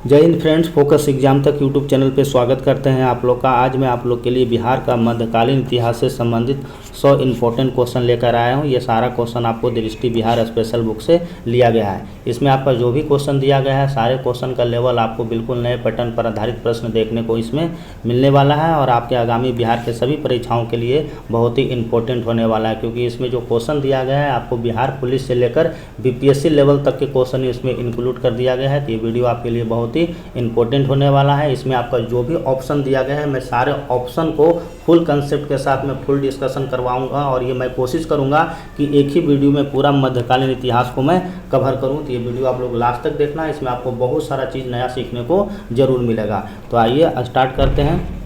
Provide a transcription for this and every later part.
जय Hind friends, focus exam तक YouTube channel पे स्वागत करते हैं आप लोग का। आज मैं आप लोग के लिए बिहार का मध्यकालीन इतिहास से संबंधित 100 इम्पोर्टेंट क्वेश्चन लेकर आया हूं। ये सारा क्वेश्चन आपको दृष्टि बिहार स्पेशल बुक से लिया गया है। इसमें आपका जो भी क्वेश्चन दिया गया है, सारे क्वेश्चन का लेवल आपको बिल्कुल नए पैटर्न पर आधारित प्रश्न देखने को इसमें मिलने वाला है और आपके आगामी बिहार के सभी परीक्षाओं के लिए बहुत ही इंपॉर्टेंट होने वाला है, क्योंकि इसमें जो क्वेश्चन दिया गया है आपको बिहार पुलिस से लेकर बीपीएससी लेवल तक के क्वेश्चन इसमें इंक्लूड कर दिया गया है। तो ये वीडियो आपके लिए बहुत ही इंपॉर्टेंट होने वाला है। इसमें आपका जो भी ऑप्शन दिया गया है, मैं सारे ऑप्शन को फुल कंसेप्ट के साथ में फुल डिस्कशन करवाऊंगा और ये मैं कोशिश करूंगा कि एक ही वीडियो में पूरा मध्यकालीन इतिहास को मैं कवर करूं। तो ये वीडियो आप लोग लास्ट तक देखना, इसमें आपको बहुत सारा चीज़ नया सीखने को जरूर मिलेगा। तो आइए स्टार्ट करते हैं।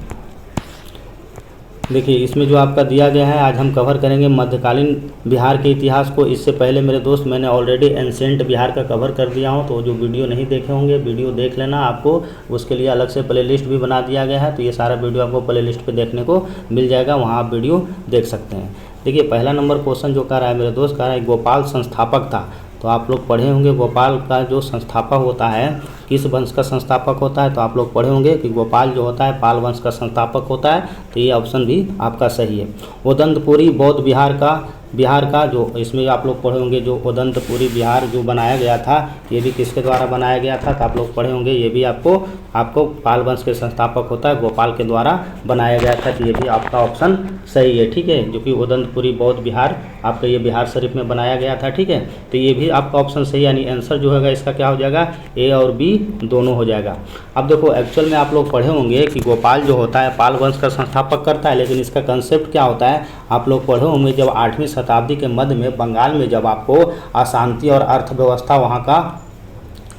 देखिए, इसमें जो आपका दिया गया है, आज हम कवर करेंगे मध्यकालीन बिहार के इतिहास को। इससे पहले मेरे दोस्त मैंने ऑलरेडी एंसेंट बिहार का कवर कर दिया हूं, तो जो वीडियो नहीं देखे होंगे वीडियो देख लेना। आपको उसके लिए अलग से प्लेलिस्ट भी बना दिया गया है, तो ये सारा वीडियो आपको प्लेलिस्ट पे देखने को मिल जाएगा, वहाँ आप वीडियो देख सकते हैं। देखिए, पहला नंबर क्वेश्चन जो कर रहा है मेरे दोस्त, कह रहा है गोपाल संस्थापक था। तो आप लोग पढ़े होंगे गोपाल का जो संस्थापक होता है, किस वंश का संस्थापक होता है, तो आप लोग पढ़े होंगे कि गोपाल जो होता है पाल वंश का संस्थापक होता है। तो ये ऑप्शन भी आपका सही है। उदंतपुरी बौद्ध बिहार का जो इसमें आप लोग पढ़े होंगे, जो उदंतपुरी बिहार जो बनाया गया था, ये भी किसके द्वारा बनाया गया था, तो आप लोग पढ़े होंगे ये भी आपको पाल वंश के संस्थापक होता है, गोपाल के द्वारा बनाया गया था। तो ये भी आपका ऑप्शन सही है, ठीक है, जो कि उदंतपुरी बौद्ध बिहार आपका ये बिहार शरीफ में बनाया गया था, ठीक है। तो ये भी आपका ऑप्शन सही है, यानी आंसर जो होगा इसका क्या हो जाएगा, ए और बी दोनों हो जाएगा। अब देखो, एक्चुअल में आप लोग पढ़े होंगे कि गोपाल जो होता है पाल वंश का संस्थापक करता है, लेकिन इसका कंसेप्ट क्या होता है आप लोग पढ़े होंगे। जब 8वीं शताब्दी के मध्य में बंगाल में जब आपको अशांति और अर्थव्यवस्था वहाँ का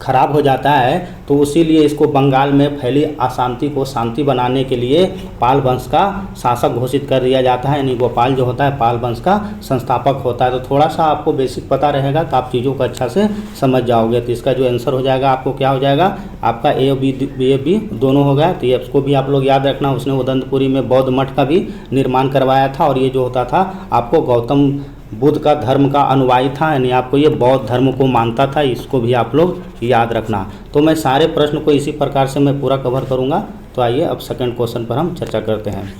खराब हो जाता है, तो इसीलिए इसको बंगाल में फैली अशांति को शांति बनाने के लिए पाल वंश का शासक घोषित कर दिया जाता है, यानी गोपाल जो होता है पाल वंश का संस्थापक होता है। तो थोड़ा सा आपको बेसिक पता रहेगा तो आप चीज़ों को अच्छा से समझ जाओगे। तो इसका जो आंसर हो जाएगा आपको क्या हो जाएगा, आपका ए और बी दोनों हो गया। तो ये इसको भी आप लोग याद रखना। उसने उदंतपुरी में बौद्ध मठ का भी निर्माण करवाया था और ये जो होता था आपको गौतम बुद्ध का धर्म का अनुयायी था, यानी आपको ये बौद्ध धर्म को मानता था। इसको भी आप लोग याद रखना। तो मैं सारे प्रश्न को इसी प्रकार से मैं पूरा कवर करूंगा। तो आइए अब सेकंड क्वेश्चन पर हम चर्चा करते हैं।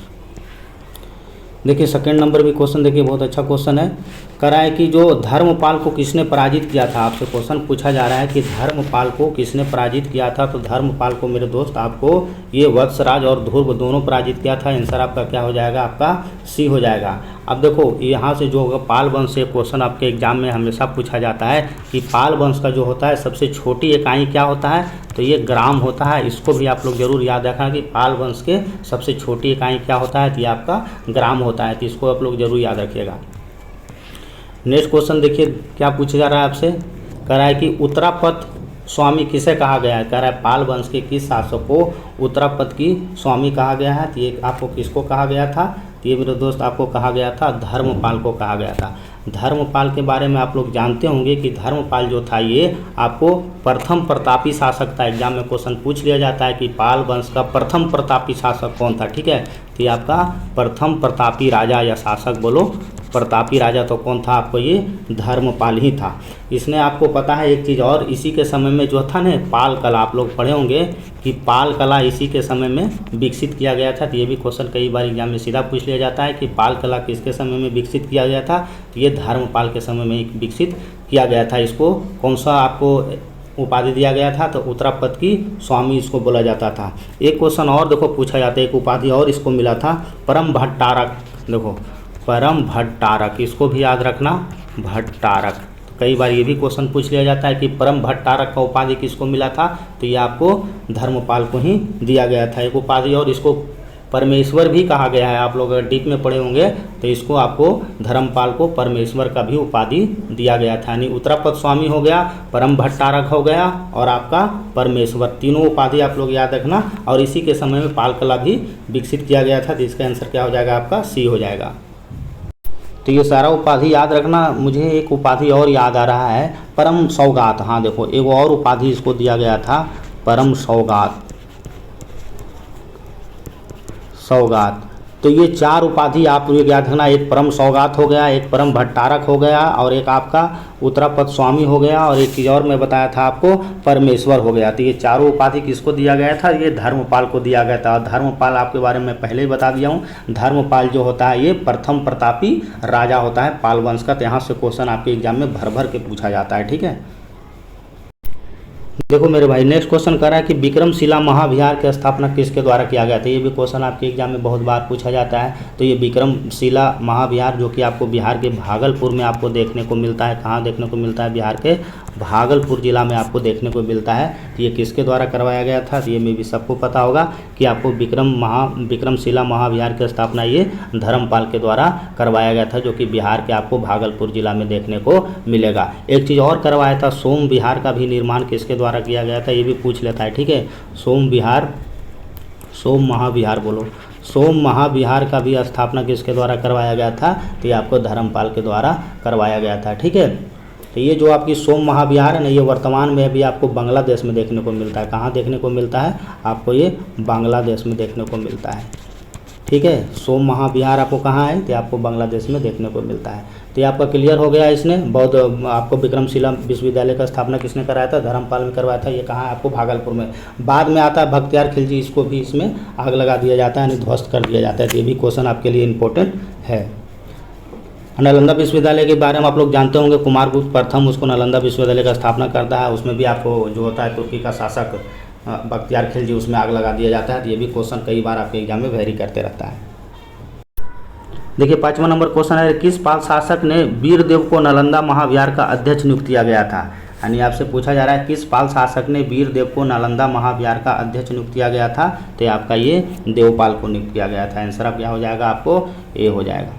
देखिए, सेकंड नंबर भी क्वेश्चन देखिए बहुत अच्छा क्वेश्चन है। कह रहा है कि जो धर्मपाल को किसने पराजित किया था, आपसे क्वेश्चन पूछा जा रहा है कि धर्मपाल को किसने पराजित किया था। तो धर्मपाल को मेरे दोस्त आपको ये वत्सराज और ध्रुव दोनों पराजित किया था। आंसर आपका क्या हो जाएगा, आपका सी हो जाएगा। अब देखो, यहाँ से जो होगा पाल वंश से क्वेश्चन आपके एग्जाम में हमेशा पूछा जाता है कि पाल वंश का जो होता है सबसे छोटी इकाई क्या होता है, तो ये ग्राम होता है। इसको भी आप लोग जरूर याद रखना कि पाल वंश के सबसे छोटी इकाई क्या होता है, तो ये आपका ग्राम होता है। तो इसको आप लोग जरूर याद रखिएगा। नेक्स्ट क्वेश्चन देखिए क्या पूछा जा रहा है आपसे। कह रहा है कि उत्तरापथ स्वामी किसे कहा गया है। कह रहा है पाल वंश के किस शासक को उत्तरापथ की स्वामी कहा गया है। तो ये आपको किसको कहा गया था, तो ये मेरे दोस्त आपको कहा गया था धर्मपाल को कहा गया था। धर्मपाल के बारे में आप लोग जानते होंगे कि धर्मपाल जो था ये आपको प्रथम प्रतापी शासक था। एग्जाम में क्वेश्चन पूछ लिया जाता है कि पाल वंश का प्रथम प्रतापी शासक कौन था, ठीक है। तो ये आपका प्रथम प्रतापी राजा या शासक बोलो, प्रतापी राजा तो कौन था, आपको ये धर्मपाल ही था। इसने आपको पता है एक चीज़ और, इसी के समय में जो था ना पाल कला, आप लोग पढ़े होंगे कि पाल कला इसी के समय में विकसित किया गया था। तो ये भी क्वेश्चन कई बार एग्जाम में सीधा पूछ लिया जाता है कि पाल कला किसके समय में विकसित किया गया था। तो ये धर्मपाल के समय में विकसित किया गया था। इसको कौन सा आपको उपाधि दिया गया था, तो उत्तरापथ की स्वामी इसको बोला जाता था। एक क्वेश्चन और देखो पूछा जाता है, एक उपाधि और इसको मिला था परम भट्टारक। देखो परम भट्टारक, इसको भी याद रखना, भट्टारक। कई बार ये भी क्वेश्चन पूछ लिया जाता है कि परम भट्टारक का उपाधि किसको मिला था, तो ये आपको धर्मपाल को ही दिया गया था। एक उपाधि और, इसको परमेश्वर भी कहा गया है। आप लोग अगर डीप में पढ़े होंगे तो इसको आपको धर्मपाल को परमेश्वर का भी उपाधि दिया गया था। यानी उत्तरापथ स्वामी हो गया, परम भट्टारक हो गया और आपका परमेश्वर, तीनों उपाधि आप लोग याद रखना। और इसी के समय में पाल कला भी विकसित किया गया था। तो इसका आंसर क्या हो जाएगा, आपका सी हो जाएगा। तो ये सारा उपाधि याद रखना। मुझे एक उपाधि और याद आ रहा है, परम सौगात। हाँ देखो, एक और उपाधि इसको दिया गया था, परम सौगात। तो ये 4 उपाधि आप लोग याद रखना, एक परम सौगात हो गया, एक परम भट्टारक हो गया, और एक आपका उत्तरापद स्वामी हो गया, और एक चीज़ और मैं बताया था आपको परमेश्वर हो गया। तो ये चारों उपाधि किसको दिया गया था? ये धर्मपाल को दिया गया था। धर्मपाल आपके बारे में पहले ही बता दिया हूँ। धर्मपाल जो होता है ये प्रथम प्रतापी राजा होता है पाल वंश का। तो यहाँ से क्वेश्चन आपके एग्जाम में भर भर के पूछा जाता है, ठीक है। देखो मेरे भाई, नेक्स्ट क्वेश्चन कर रहा है कि विक्रमशिला महाविहार की स्थापना किसके द्वारा किया गया था। ये भी क्वेश्चन आपके एग्जाम में बहुत बार पूछा जाता है। तो ये विक्रमशिला महाविहार जो कि आपको बिहार के भागलपुर में आपको देखने को मिलता है। कहाँ देखने को मिलता है? बिहार के भागलपुर जिला में आपको देखने को मिलता है। तो ये किसके द्वारा करवाया गया था? तो ये में भी सबको पता होगा कि आपको विक्रमशिला महाविहार की स्थापना ये धर्मपाल के द्वारा करवाया गया था, जो कि बिहार के आपको भागलपुर जिला में देखने को मिलेगा। एक चीज़ और करवाया था, सोम विहार का भी निर्माण किसके द्वारा किया गया था? ये भी पूछ लेता है, ठीक है। सोम महाविहार बोलो। सोम महाविहार का भी स्थापना किसके द्वारा करवाया गया था? तो ये आपको धर्मपाल के द्वारा करवाया गया था, ठीक है। तो ये जो आपकी सोम महाविहार है ना, ये वर्तमान में भी आपको बांग्लादेश में देखने को मिलता है। कहाँ देखने को मिलता है? आपको ये बांग्लादेश में देखने को मिलता है, ठीक है। सोम महाविहार आपको कहाँ है? तो आपको बांग्लादेश में देखने को मिलता है। तो ये आपका क्लियर हो गया। इसने बहुत आपको विक्रमशिला विश्वविद्यालय का स्थापना किसने कराया था? धर्मपाल में करवाया था। ये कहाँ है? आपको भागलपुर में। बाद में आता है बख्तियार खिलजी, इसको भी इसमें आग लगा दिया जाता है, यानी ध्वस्त कर दिया जाता है। तो ये भी क्वेश्चन आपके लिए इंपॉर्टेंट है। नालंदा विश्वविद्यालय के बारे में आप लोग जानते होंगे। कुमारगुप्त प्रथम उसको नालंदा विश्वविद्यालय का स्थापना करता है। उसमें भी आपको जो होता है तुर्की का शासक बख्तियार खिलजी, उसमें आग लगा दिया जाता है। तो ये भी क्वेश्चन कई बार आपके एग्जाम में वेरी करते रहता है। देखिए 5वां नंबर क्वेश्चन है, किस पाल शासक ने वीरदेव को नालंदा महाविहार का अध्यक्ष नियुक्त किया गया था? यानी आपसे पूछा जा रहा है किस पाल शासक ने वीरदेव को नालंदा महाविहार का अध्यक्ष नियुक्त किया गया था? तो आपका ये देवपाल को नियुक्त किया गया था। आंसर आप क्या हो जाएगा? आपको ए हो जाएगा।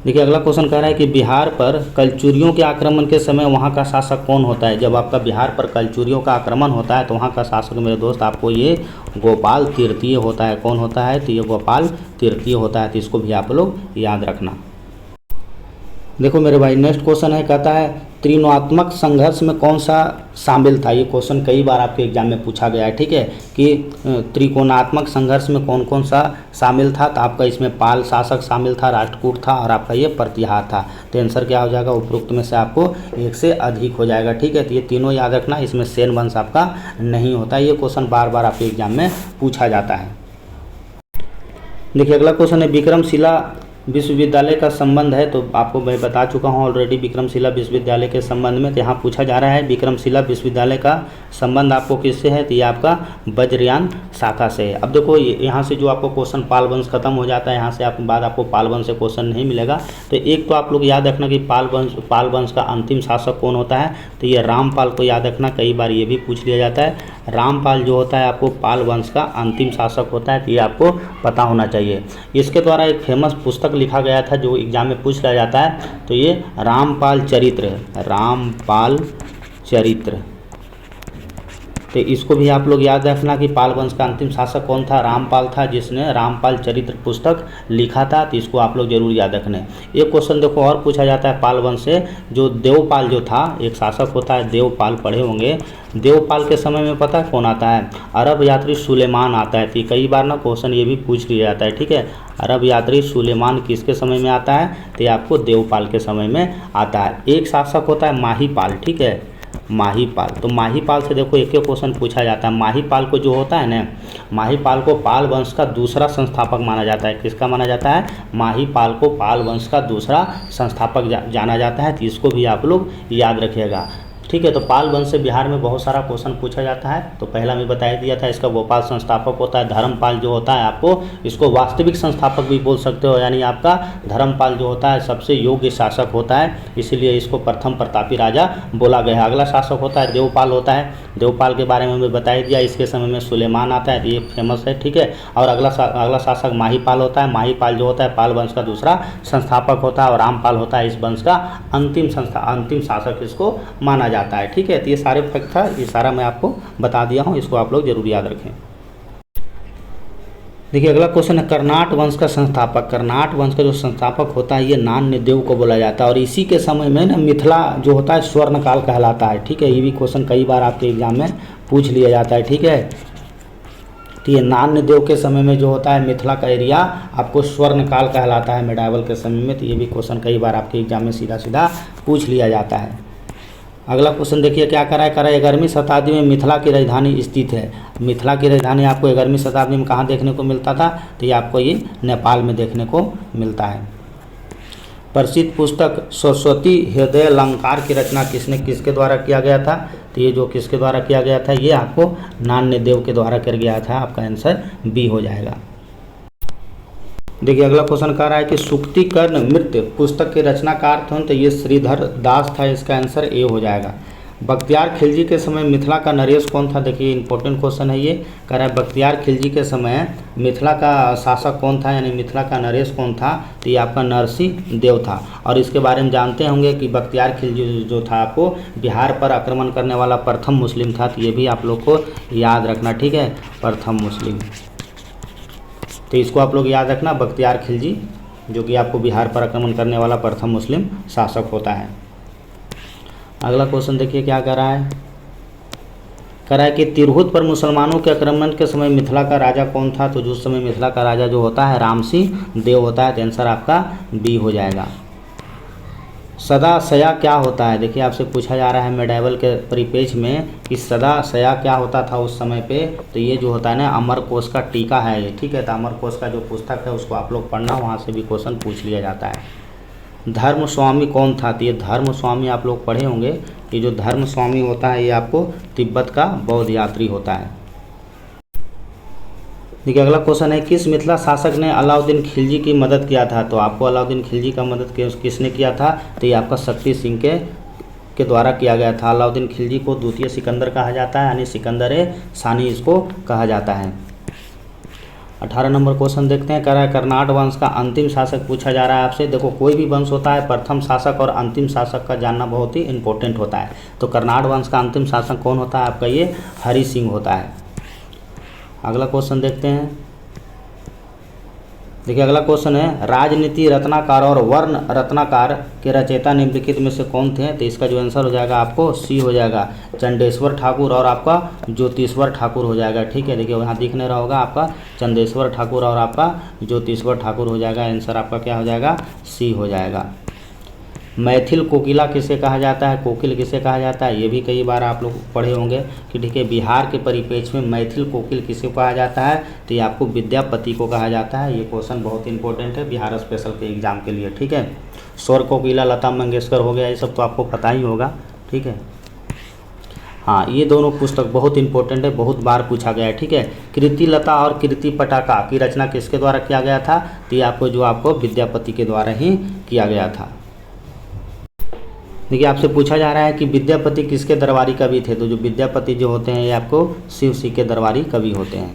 देखिए अगला क्वेश्चन कह रहा है कि बिहार पर कलचुरियों के आक्रमण के समय वहाँ का शासक कौन होता है? जब आपका बिहार पर कलचुरियों का आक्रमण होता है तो वहाँ का शासक मेरे दोस्त आपको ये गोपाल तृतीय होता है। कौन होता है? तो ये गोपाल तृतीय होता है। तो इसको भी आप लोग याद रखना। देखो मेरे भाई, नेक्स्ट क्वेश्चन है, कहता है त्रिकोणात्मक संघर्ष में कौन सा शामिल था? ये क्वेश्चन कई बार आपके एग्जाम में पूछा गया है, ठीक है, कि त्रिकोणात्मक संघर्ष में कौन कौन सा शामिल था? तो आपका इसमें पाल शासक शामिल था, राष्ट्रकूट था, और आपका ये प्रतिहार था। तो आंसर क्या हो जाएगा? उपरोक्त में से आपको एक से अधिक हो जाएगा, ठीक है। तो ये तीनों याद रखना, इसमें सेन वंश आपका नहीं होता। ये क्वेश्चन बार बार आपके एग्जाम में पूछा जाता है। देखिए अगला क्वेश्चन है, विक्रमशिला विश्वविद्यालय का संबंध है। तो आपको मैं बता चुका हूँ ऑलरेडी विक्रमशिला विश्वविद्यालय के संबंध में। तो यहाँ पूछा जा रहा है विक्रमशिला विश्वविद्यालय का संबंध आपको किससे है? तो ये आपका वज्रयान शाखा से है। अब देखो यहाँ से जो आपको क्वेश्चन पाल वंश खत्म हो जाता है, यहाँ से आपके बाद आपको पाल वंश से क्वेश्चन नहीं मिलेगा। तो एक तो आप लोग याद रखना कि पाल वंश का अंतिम शासक कौन होता है? तो ये रामपाल को याद रखना, कई बार ये भी पूछ लिया जाता है। रामपाल जो होता है आपको पाल वंश का अंतिम शासक होता है। तो ये आपको पता होना चाहिए। इसके द्वारा एक फेमस पुस्तक लिखा गया था जो एग्जाम में पूछ लिया जाता है। तो ये रामपाल चरित्र है, रामपाल चरित्र। तो इसको भी आप लोग याद रखना कि पाल वंश का अंतिम शासक कौन था? रामपाल था, जिसने रामपाल चरित्र पुस्तक लिखा था। तो इसको आप लोग जरूर याद रखना। एक क्वेश्चन देखो और पूछा जाता है पाल वंश से, जो देवपाल जो था, एक शासक होता है देवपाल, पढ़े होंगे। देवपाल के समय में पता है कौन आता है? अरब यात्री सुलेमान आता है। तो कई बार ना क्वेश्चन ये भी पूछ लिया जाता है, ठीक है। अरब यात्री सुलेमान किसके समय में आता है? तो आपको देवपाल के समय में आता है। एक शासक होता है माहीपाल, ठीक है, माहीपाल। तो माहीपाल से देखो एक क्वेश्चन पूछा जाता है। माहीपाल को जो होता है ना, माहीपाल को पाल वंश का दूसरा संस्थापक माना जाता है। किसका माना जाता है? माहीपाल को पाल वंश का दूसरा संस्थापक जाना जाता है। तो इसको भी आप लोग याद रखिएगा, ठीक है। तो पाल वंश से बिहार में बहुत सारा क्वेश्चन पूछा जाता है। तो पहला मैं बता दिया था, इसका गोपाल संस्थापक होता है। धर्मपाल जो होता है आपको इसको वास्तविक संस्थापक भी बोल सकते हो, यानी आपका धर्मपाल जो होता है सबसे योग्य शासक होता है, इसीलिए इसको प्रथम प्रतापी राजा बोला गया है। अगला शासक होता है देवपाल होता है। देवपाल के बारे में मैं बता दिया, इसके समय में सुलेमान आता है, ये फेमस है, ठीक है। और अगला शासक माहीपाल होता है। माहीपाल जो होता है पाल वंश का दूसरा संस्थापक होता है, और रामपाल होता है इस वंश का अंतिम शासक इसको माना जाता है, ठीक है। तो ये सारे फैक्ट था, ये सारा मैं आपको बता दिया हूँ, इसको आप लोग जरूर याद रखें। देखिए अगला क्वेश्चन है, कर्नाट वंश का संस्थापक। कर्नाट वंश का जो संस्थापक होता है ये नान्यदेव को बोला जाता है, और इसी के समय में ना मिथिला जो होता है स्वर्ण काल कहलाता है, ठीक है। ये भी क्वेश्चन कई बार आपके एग्जाम में पूछ लिया जाता है, ठीक है। तो ये नान्य देव के समय में जो होता है मिथिला का एरिया आपको स्वर्ण काल कहलाता है मेडावल के समय में। तो ये भी क्वेश्चन कई बार आपके एग्जाम में सीधा सीधा पूछ लिया जाता है। अगला क्वेश्चन देखिए क्या करा है 11वीं शताब्दी में मिथिला की राजधानी स्थित है। मिथिला की राजधानी आपको 11वीं शताब्दी में कहाँ देखने को मिलता था, तो ये आपको ये नेपाल में देखने को मिलता है। प्रसिद्ध पुस्तक सरस्वती हृदय अलंकार की रचना किसके द्वारा किया गया था, तो ये जो किसके द्वारा किया गया था, ये आपको नान्य देव के द्वारा कर गया था। आपका आंसर बी हो जाएगा। देखिए अगला क्वेश्चन कह रहा है कि सुक्तिकर्ण मृत पुस्तक के रचनाकार थे, तो ये श्रीधर दास था। इसका आंसर ए हो जाएगा। बख्तियार खिलजी के समय मिथिला का नरेश कौन था, देखिए इंपॉर्टेंट क्वेश्चन है ये। कह रहा है बख्तियार खिलजी के समय मिथिला का शासक कौन था, यानी मिथिला का नरेश कौन था, तो ये आपका नरसिंह देव था। और इसके बारे में जानते होंगे कि बख्तियार खिलजी जो था आपको बिहार पर आक्रमण करने वाला प्रथम मुस्लिम था। तो ये भी आप लोग को याद रखना, ठीक है, प्रथम मुस्लिम। तो इसको आप लोग याद रखना, बख्तियार खिलजी जो कि आपको बिहार पर आक्रमण करने वाला प्रथम मुस्लिम शासक होता है। अगला क्वेश्चन देखिए क्या कर रहा है कि तिरहुत पर मुसलमानों के आक्रमण के समय मिथिला का राजा कौन था, तो जो समय मिथिला का राजा जो होता है रामसिंह देव होता है। तो आंसर आपका बी हो जाएगा। सदा सया क्या होता है, देखिए आपसे पूछा जा रहा है मेडावल के परिपेक्ष में कि सदा सया क्या होता था उस समय पे, तो ये जो होता है ना अमरकोश का टीका है ये, ठीक है। तो अमरकोश का जो पुस्तक है उसको आप लोग पढ़ना, वहाँ से भी क्वेश्चन पूछ लिया जाता है। धर्म स्वामी कौन था, तो ये धर्म स्वामी आप लोग पढ़े होंगे। ये जो धर्म स्वामी होता है ये आपको तिब्बत का बौद्ध यात्री होता है। देखिए अगला क्वेश्चन है किस मिथिला शासक ने अलाउद्दीन खिलजी की मदद किया था, तो आपको अलाउद्दीन खिलजी का मदद किसने किया था, तो ये आपका शक्ति सिंह के द्वारा किया गया था। अलाउद्दीन खिलजी को द्वितीय सिकंदर कहा जाता है, यानी सिकंदर सानी इसको कहा जाता है। 18 नंबर क्वेश्चन देखते हैं। कह रहा है कर्नाट वंश का अंतिम शासक पूछा जा रहा है आपसे। देखो कोई भी वंश होता है प्रथम शासक और अंतिम शासक का जानना बहुत ही इंपॉर्टेंट होता है। तो कर्नाट वंश का अंतिम शासक कौन होता है, आपका ये हरि सिंह होता है। अगला क्वेश्चन देखते हैं। देखिए अगला क्वेश्चन है राजनीति रत्नाकार और वर्ण रत्नाकार के रचयिता निम्नलिखित में से कौन थे, तो इसका जो आंसर हो जाएगा आपको सी हो जाएगा, चंडेश्वर ठाकुर और आपका ज्योतिश्वर ठाकुर हो जाएगा, ठीक है। देखिए यहाँ दिखने रहा होगा आपका चंदेश्वर ठाकुर और आपका ज्योतिश्वर ठाकुर हो जाएगा। आंसर आपका क्या हो जाएगा, सी हो जाएगा। मैथिल कोकिला किसे कहा जाता है, कोकिल किसे कहा जाता है, ये भी कई बार आप लोग पढ़े होंगे कि ठीक है बिहार के परिप्रेक्ष्य में मैथिल कोकिल किसे कहा जाता है, तो ये आपको विद्यापति को कहा जाता है। ये क्वेश्चन बहुत इंपॉर्टेंट है बिहार स्पेशल के एग्जाम के लिए, ठीक है। स्वर कोकिला लता मंगेशकर हो गया, ये सब तो आपको पता ही होगा, ठीक है। हाँ ये दोनों पुस्तक बहुत इंपॉर्टेंट है, बहुत बार पूछा गया है, ठीक है। कृति लता और कृति पटाका की रचना किसके द्वारा किया गया था, तो ये आपको जो आपको विद्यापति के द्वारा ही किया गया था। देखिए आपसे पूछा जा रहा है कि विद्यापति किसके दरबारी कवि थे, तो जो विद्यापति जो होते हैं ये आपको शिव सिंह के दरबारी कवि होते हैं।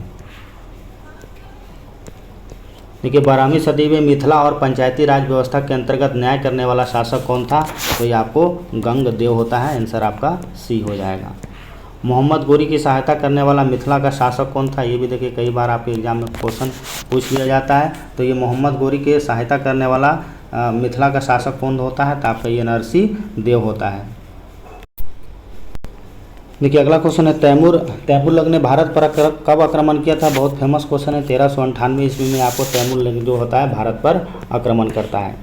देखिए 12वीं सदी में मिथिला और पंचायती राज व्यवस्था के अंतर्गत न्याय करने वाला शासक कौन था, तो ये आपको गंग देव होता है। आंसर आपका सी हो जाएगा। मोहम्मद गोरी की सहायता करने वाला मिथिला का शासक कौन था, ये भी देखिए कई बार आपके एग्जाम में क्वेश्चन पूछ लिया जाता है। तो ये मोहम्मद गोरी के सहायता करने वाला मिथिला का शासक कौन होता है, तो आपका ये नरसिंह देव होता है। देखिए अगला क्वेश्चन है तैमुरलंग ने भारत पर कब आक्रमण किया था, बहुत फेमस क्वेश्चन है। 1398 ईस्वी में आपको तैमुरलंग जो होता है भारत पर आक्रमण करता है।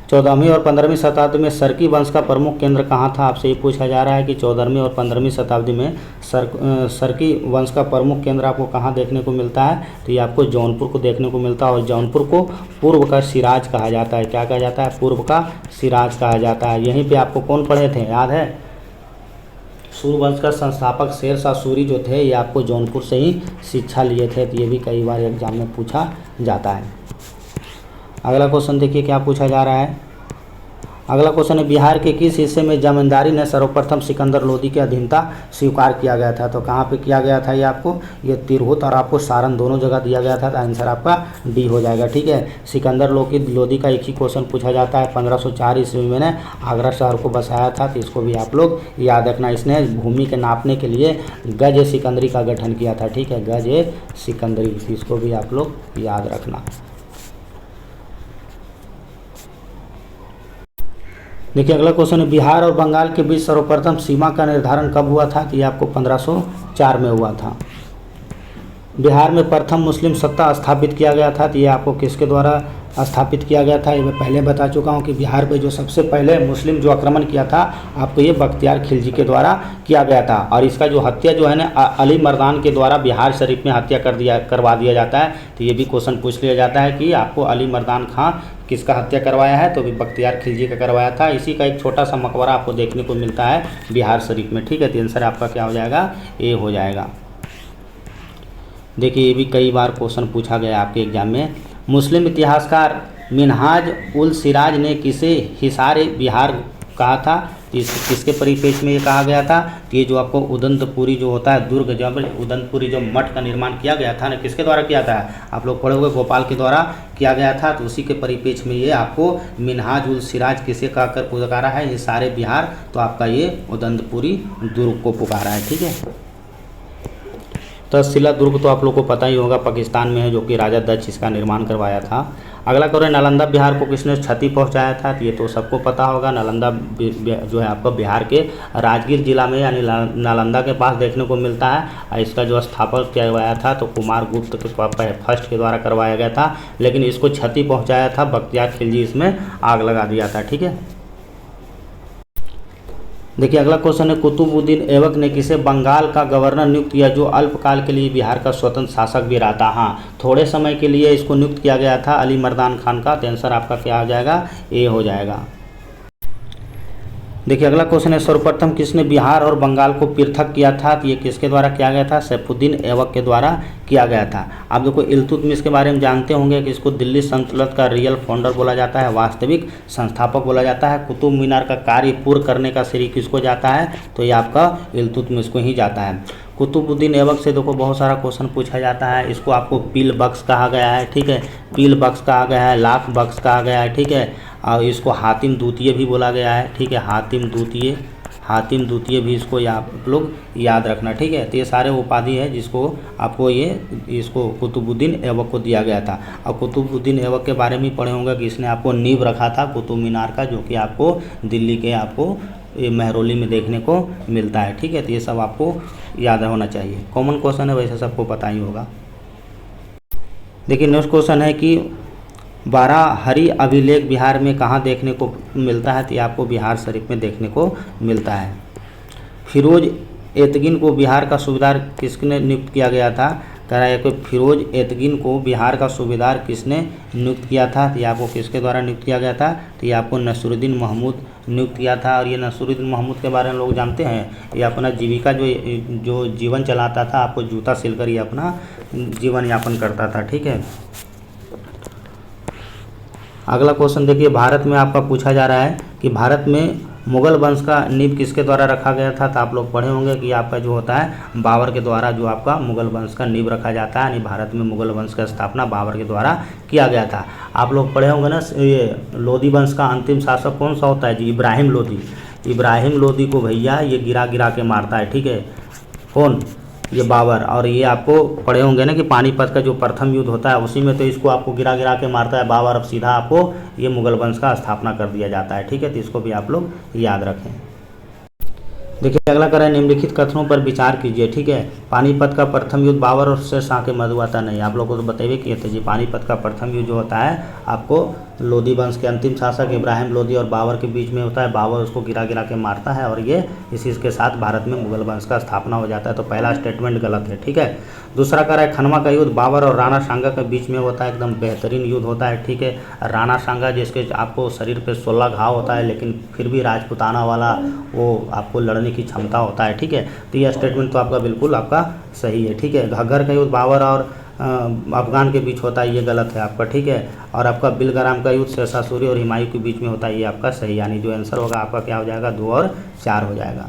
14वीं और 15वीं शताब्दी में सरकी वंश का प्रमुख केंद्र कहाँ था, आपसे ये पूछा जा रहा है कि 14वीं और 15वीं शताब्दी में सरकी वंश का प्रमुख केंद्र आपको कहाँ देखने को मिलता है, तो ये आपको जौनपुर को देखने को मिलता है। और जौनपुर को पूर्व का सिराज कहा जाता है। क्या कहा जाता है, पूर्व का सिराज कहा जाता है। यहीं पर आपको कौन पढ़े थे, याद है, सूर्यवंश का संस्थापक शेरशाह सूरी जो थे ये आपको जौनपुर से ही शिक्षा लिए थे। तो ये भी कई बार एग्जाम में पूछा जाता है। अगला क्वेश्चन देखिए क्या पूछा जा रहा है। अगला क्वेश्चन है बिहार के किस हिस्से में जमींदारी ने सर्वप्रथम सिकंदर लोदी की अधीनता स्वीकार किया गया था, तो कहाँ पे किया गया था, ये आपको ये तिरहुत और आपको सारण दोनों जगह दिया गया था। तो आंसर आपका डी हो जाएगा, ठीक है। सिकंदर लोदी का एक ही क्वेश्चन पूछा जाता है। 1504 ईस्वी में ने आगरा शहर को बसाया था, तो इसको भी आप लोग याद रखना। इसने भूमि के नापने के लिए गज सिकंदरी का गठन किया था, ठीक है, गज सिकंदरी, इसको भी आप लोग याद रखना। देखिए अगला क्वेश्चन है बिहार और बंगाल के बीच सर्वप्रथम सीमा का निर्धारण कब हुआ था, तो ये आपको 1504 में हुआ था। बिहार में प्रथम मुस्लिम सत्ता स्थापित किया गया था, तो ये आपको किसके द्वारा स्थापित किया गया था, ये मैं पहले बता चुका हूँ कि बिहार पे जो सबसे पहले मुस्लिम जो आक्रमण किया था आपको ये बख्तियार खिलजी के द्वारा किया गया था। और इसका जो हत्या जो है ना अली मर्दान के द्वारा बिहार शरीफ में हत्या करवा दिया जाता है। तो ये भी क्वेश्चन पूछ लिया जाता है कि आपको अली मर्दान खां किसका हत्या करवाया है, तो भी बख्तियार खिलजी का करवाया था। इसी का एक छोटा सा मकबरा आपको देखने को मिलता है बिहार शरीफ में, ठीक है। तो आंसर आपका क्या हो जाएगा, ए हो जाएगा। देखिए ये भी कई बार क्वेश्चन पूछा गया आपके एग्जाम में। मुस्लिम इतिहासकार मिनहाज उल सिराज ने किसे हिसार बिहार कहा था, किसके परिप्रेक्ष्य में ये कहा गया था, तो ये जो आपको उदंतपुरी जो होता है दुर्ग, जब उदंतपुरी जो मठ का निर्माण किया गया था ना, किसके द्वारा किया था, आप लोग पढ़े हुए गोपाल के द्वारा किया गया था। तो उसी के परिप्रेक्ष्य में ये आपको मिनहाज उल सिराज किसे कहकर पुकारा है, हिसार बिहार, तो आपका ये उदंतपुरी दुर्ग को पुकारा है, ठीक है। तक्षशिला दुर्ग तो आप लोग को पता ही होगा, पाकिस्तान में है, जो कि राजा दक्ष इसका निर्माण करवाया था। अगला करो, नालंदा बिहार को किसने क्षति पहुंचाया था, तो ये तो सबको पता होगा। नालंदा जो है आपका बिहार के राजगीर जिला में यानी नालंदा के पास देखने को मिलता है। और इसका जो स्थापन किया गया था तो कुमार गुप्त के फर्स्ट के द्वारा करवाया गया था, लेकिन इसको क्षति पहुँचाया था बख्तियार खिलजी, इसमें आग लगा दिया था, ठीक है। देखिए अगला क्वेश्चन है, कुतुबुद्दीन ऐबक ने किसे बंगाल का गवर्नर नियुक्त किया, जो अल्पकाल के लिए बिहार का स्वतंत्र शासक भी रहा था। हाँ, थोड़े समय के लिए इसको नियुक्त किया गया था अली मर्दान खान का। तो आंसर आपका क्या हो जाएगा, ए हो जाएगा। देखिए अगला क्वेश्चन है, सर्वप्रथम किसने बिहार और बंगाल को पृथक किया था, तो ये किसके द्वारा किया गया था, सैफुद्दीन ऐबक के द्वारा किया गया था। आप देखो इल्तुतमिश के बारे में जानते होंगे कि इसको दिल्ली सल्तनत का रियल फाउंडर बोला जाता है, वास्तविक संस्थापक बोला जाता है। कुतुब मीनार का कार्य पूर्ण करने का श्रेय किसको जाता है, तो ये आपका इल्तुतमिश को ही जाता है। कुतुबुद्दीन ऐबक से देखो बहुत सारा क्वेश्चन पूछा जाता है। इसको आपको पील बख्श कहा गया है, ठीक है, पील बख्श कहा गया है, लाख बख्श कहा गया है, ठीक है। और इसको हातिम द्वितीय भी बोला गया है, ठीक है, हातिम द्वितीय भी इसको आप लोग याद रखना, ठीक है। तो ये सारे उपाधि है जिसको आपको इसको कुतुबुद्दीन ऐबक को दिया गया था। और कुतुबुद्दीन ऐबक के बारे में पढ़े होंगे कि इसने आपको नींव रखा था कुतुब मीनार का, जो कि आपको दिल्ली के आपको ये महरौली में देखने को मिलता है, ठीक है। तो ये सब आपको याद होना चाहिए, कॉमन क्वेश्चन है, वैसे सबको पता ही होगा। देखिए नेक्स्ट क्वेश्चन है कि बाराहरी अभिलेख बिहार में कहाँ देखने को मिलता है, तो ये आपको बिहार शरीफ में देखने को मिलता है। फिरोज एतगिन को बिहार का सूबेदार किसने नियुक्त किया गया था, कह रहा है कि फिरोज एतगिन को बिहार का सूबेदार किसने नियुक्त किया था, तो ये आपको किसके द्वारा नियुक्त किया गया था, तो ये आपको नसरुद्दीन महमूद नियुक्त किया था। और ये नसरुद्दीन महमूद के बारे में लोग जानते हैं, ये अपना जीविका जो जीवन चलाता था, आपको जूता सिलकर ये अपना जीवन यापन करता था, ठीक है। अगला क्वेश्चन देखिए, भारत में आपका पूछा जा रहा है कि भारत में मुगल वंश का नींव किसके द्वारा रखा गया था, तो आप लोग पढ़े होंगे कि आपका जो होता है बाबर के द्वारा जो आपका मुगल वंश का नींव रखा जाता है, यानी भारत में मुगल वंश का स्थापना बाबर के द्वारा किया गया था। आप लोग पढ़े होंगे ना, ये लोधी वंश का अंतिम शासक कौन सा होता है जी, इब्राहिम लोधी। इब्राहिम लोधी को भैया ये गिरा गिरा के मारता है, ठीक है, कौन, ये बाबर। और ये आपको पढ़े होंगे ना कि पानीपत का जो प्रथम युद्ध होता है उसी में तो इसको आपको गिरा गिरा के मारता है बाबर। अब सीधा आपको ये मुगल वंश का स्थापना कर दिया जाता है, ठीक है। तो इसको भी आप लोग याद रखें। देखिए अगला करें, निम्नलिखित कथनों पर विचार कीजिए, ठीक है। पानीपत का प्रथम युद्ध बाबर और शेर शाह के मध्य हुआ था, नहीं, आप लोगों को तो बताइए कि थे जी। पानीपत का प्रथम युद्ध जो होता है आपको लोधी वंश के अंतिम शासक इब्राहिम लोधी और बाबर के बीच में होता है। बाबर उसको गिरा गिरा के मारता है और ये इसी के साथ भारत में मुगल वंश का स्थापना हो जाता है। तो पहला स्टेटमेंट गलत है, ठीक है। दूसरा कह रहा है, खनवा का युद्ध बाबर और राणा सांगा के बीच में होता है, एकदम बेहतरीन युद्ध होता है, ठीक है। राणा सांगा जिसके आपको शरीर पे 16 घाव होता है, लेकिन फिर भी राजपुताना वाला वो आपको लड़ने की क्षमता होता है, ठीक है। तो यह स्टेटमेंट तो आपका बिल्कुल आपका सही है, ठीक है। घग्गर का युद्ध बाबर और अफगान के बीच होता है, ये गलत है आपका, ठीक है। और आपका बिलग्राम का युद्ध शेरशाह सूरी और हुमायूं के बीच में होता है, ये आपका सही, यानी जो आंसर होगा आपका क्या हो जाएगा, 2 और 4 हो जाएगा।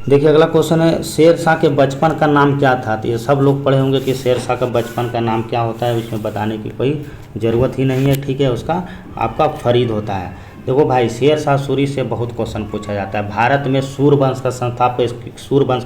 देखिए अगला क्वेश्चन है, शेर शाह के बचपन का नाम क्या था, तो ये सब लोग पढ़े होंगे कि शेर शाह का बचपन का नाम क्या होता है, उसमें बताने की कोई ज़रूरत ही नहीं है, ठीक है। उसका आपका फरीद होता है। देखो भाई, शेर शाह सूरी से बहुत क्वेश्चन पूछा जाता है। भारत में सूर्यवंश का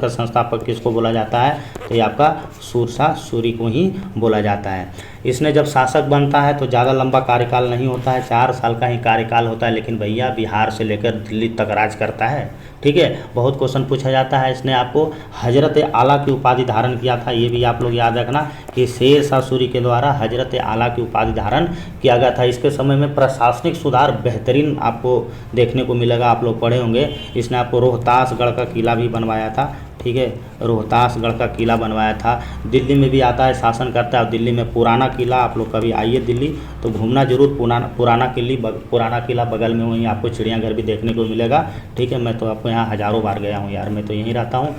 संस्थापक किसको बोला जाता है, तो ये आपका शेरशाह सूरी को ही बोला जाता है। इसने जब शासक बनता है तो ज़्यादा लंबा कार्यकाल नहीं होता है, 4 साल का ही कार्यकाल होता है, लेकिन भैया बिहार से लेकर दिल्ली तक राज करता है, ठीक है। बहुत क्वेश्चन पूछा जाता है, इसने आपको हजरत आला की उपाधि धारण किया था, ये भी आप लोग याद रखना कि शेर शाह सूरी के द्वारा हजरत आला की उपाधि धारण किया गया था। इसके समय में प्रशासनिक सुधार बेहतरीन आपको देखने को मिलेगा, आप लोग पढ़े होंगे। इसने आपको रोहतासगढ़ का किला भी बनवाया था, ठीक है, रोहतासगढ़ का किला बनवाया था। दिल्ली में भी आता है, शासन करता है। दिल्ली में पुराना किला, आप लोग कभी आइए दिल्ली तो घूमना जरूर, पुराना किला बगल में, वहीं आपको चिड़ियाघर भी देखने को मिलेगा, ठीक है। मैं तो आपको यहाँ हज़ारों बार गया हूँ यार, मैं तो यहीं रहता हूँ।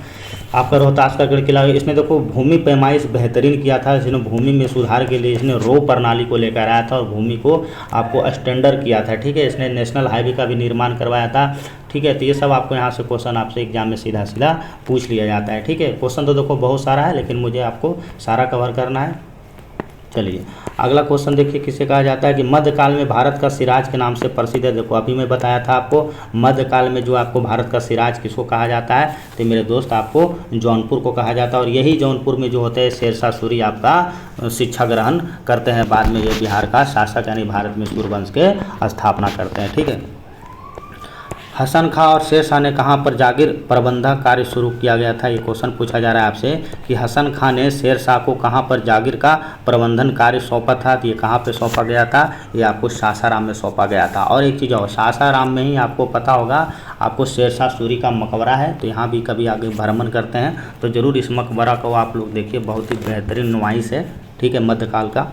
आपका रोहतासगढ़ किला, इसने देखो भूमि पैमाइश बेहतरीन किया था। इसने भूमि में सुधार के लिए इसने रो प्रणाली को लेकर आया था और भूमि को आपको स्टैंडर्ड किया था, ठीक है। इसने नेशनल हाईवे का भी निर्माण करवाया था, ठीक है। तो ये सब आपको यहाँ से क्वेश्चन आपसे एग्जाम में सीधा सीधा पूछ लिया जाता है, ठीक है। क्वेश्चन तो देखो बहुत सारा है, लेकिन मुझे आपको सारा कवर करना है। चलिए अगला क्वेश्चन देखिए, किसे कहा जाता है कि मध्यकाल में भारत का सिराज के नाम से प्रसिद्ध है। देखो अभी मैं बताया था आपको, मध्यकाल में जो आपको भारत का सिराज किसको कहा जाता है, तो मेरे दोस्त आपको जौनपुर को कहा जाता है। और यही जौनपुर में जो होते हैं शेर शाह सूरी आपका शिक्षा ग्रहण करते हैं। बाद में ये बिहार का शासक यानी भारत में सूर्यवंश के स्थापना करते हैं, ठीक है। हसन खां और शेर शाह ने कहाँ पर जागीर प्रबंधन कार्य शुरू किया गया था, ये क्वेश्चन पूछा जा रहा है आपसे कि हसन खां ने शेर शाह को कहाँ पर जागीर का प्रबंधन कार्य सौंपा था। तो ये कहाँ पे सौंपा गया था, ये आपको सासाराम में सौंपा गया था। और एक चीज़ और, सासाराम में ही आपको पता होगा आपको शेर शाह सूरी का मकबरा है, तो यहाँ भी कभी आगे भ्रमण करते हैं तो ज़रूर इस मकबरा को आप लोग देखिए, बहुत ही बेहतरीन नुमाइश है, ठीक है, मध्यकाल का।